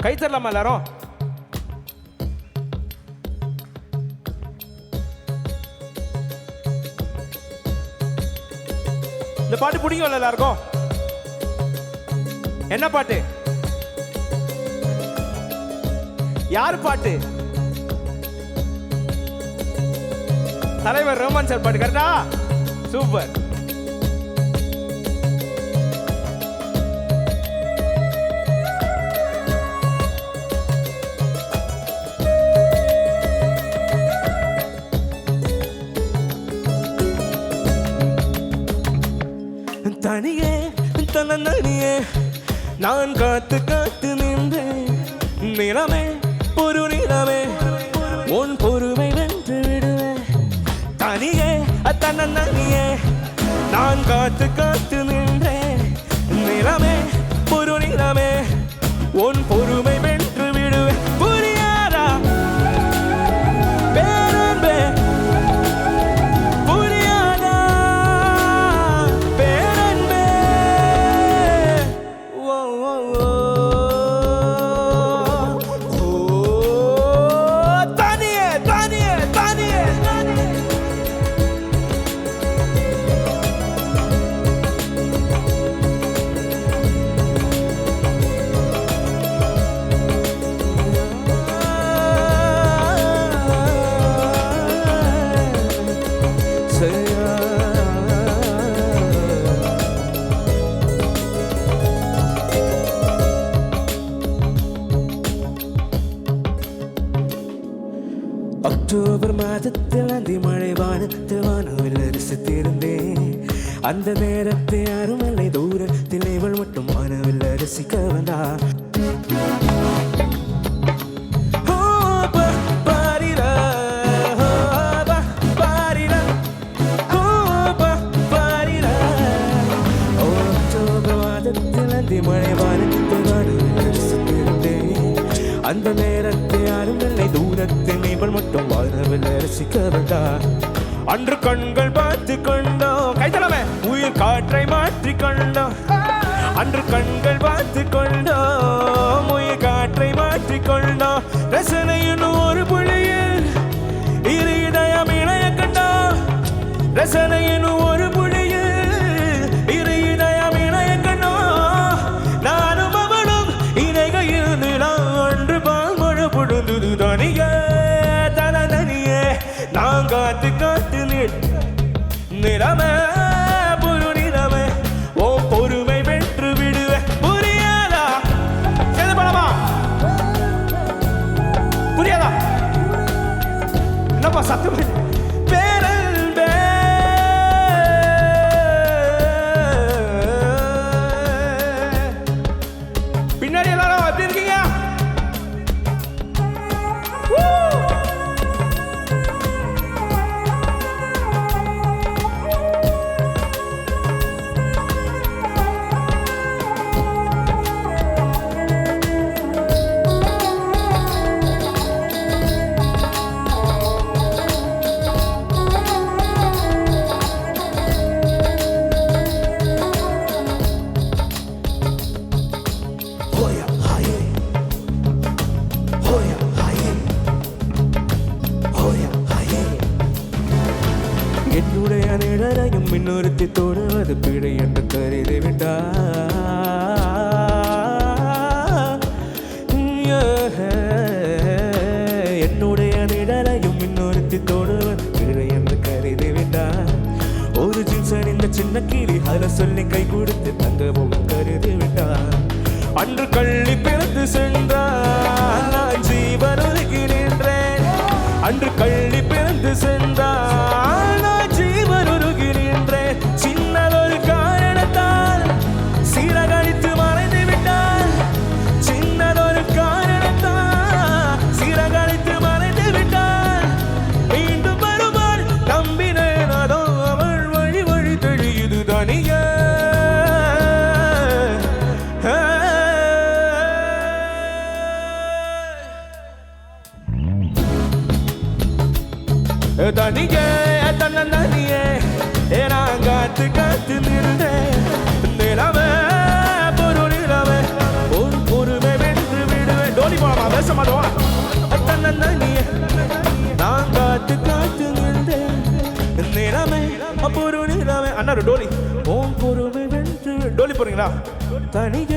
கை தரலாமா எல்லாரும்? இந்த பாட்டு பிடிக்கும் எல்லாருக்கும்? என்ன பாட்டு? யார் பாட்டு? தலைவர் ரஹ்மான் சார் பாட்டு. கரெக்டா? சூப்பர். தனியே தனியே நான் காத்து காத்து நின்றேன். நிலமே ஒரு நிலமே உன் பொறுமை வென்று விடுவேன். தனியே தனியே நான் காத்து காத்து நின்றேன். நிலமே ஒரு நிலமே உன் பொறுமை வென்று விடுவேன். புரியாதா பேரன்பே? புரியாதா பேரன்பே? ஓ ஓ ஓ தனியே தனியே தனியே அக்டோபர் மாதத்தில் அந்தி மழை வானத்தில் வானவில் ரசித்திருந்தேன். அந்த நேரத்தை யாரும் இல்லை, தூரத்தில் இவள் மட்டும் வானவில் ரசிக்க வந்தா. அக்டோபர் மாதத்தில் அந்தி மழை வானத்தில் வானவில் ரசித்திருந்தேன். அந்த நேரத்தை யாரும் இல்லை, தூரத்தில் இவள் மட்டும் வானவில் ரசிக்க வந்தா. அன்று கண்கள் பார்த்து கொண்டோம். கைத்தலமே. உயிர் காற்றை மாற்றி கொண்டோம். அன்று கண்கள் பார்த்து கொண்டோம். உயிர் காற்றை மாற்றி கொண்டோம். ரசனையின் ஒரு புள்ளியில் இரு இதயம் இணைய கண்டோம். ரசனையின் ஒரு புள்ளியில் இரு இதயம் இணைய கண்டோம். நானும் அவளும் இணைகையில் நிலா ஒன்று பால்மழை பொழுது. தனியே தனியே நான் காத்து காத்து நிலமே புரு நிலமே ஓ பொறுமை வென்று விடுவேன். புரியாதா? சேர்ந்து போலாமா? புரியாதா? என்னப்பா சத்தம்? பேரன்பே பின்னாடி எல்லாரும் எப்படி இருக்கீங்க? என்னுடைய நிழலையும் இன்னொருத்தி தொடுவது பிழை என்று கருதி விட்டா. என்னுடைய நிழலையும் இன்னொருத்தி தொடுவது பிழை என்று கருதி விட்டா. ஒரு ஜீன்ஸ் அணிந்த சின்ன கிளி அத சொல்லி கை கொடுத்து தங்க போக கருதி விட்டா. அன்று கள்ளி பிறந்து சென்றால் நான் ஜீவன் ஒதுக்கின்றேன். அன்று கள்ளி பிறந்து சென்றால் நான் ஜீவன் ஒதுக்கின்றேன். சின்னதொரு காரணத்தால் சீரகழித்து மறைந்து விட்டால். சின்னதொரு காரணத்தால் சீரகழித்து மறைந்து விட்டால். மீண்டும் வருவாள் நம்பினேன், அதோ அவள் வழி வழி தெளியுது தனியே. தனியே தனியே நான் காத்து காத்து நின்றேன். நிலவே பொரு நிலவே உன் பொறுமை வென்று விடுவேன். போறீங்களா? தனிய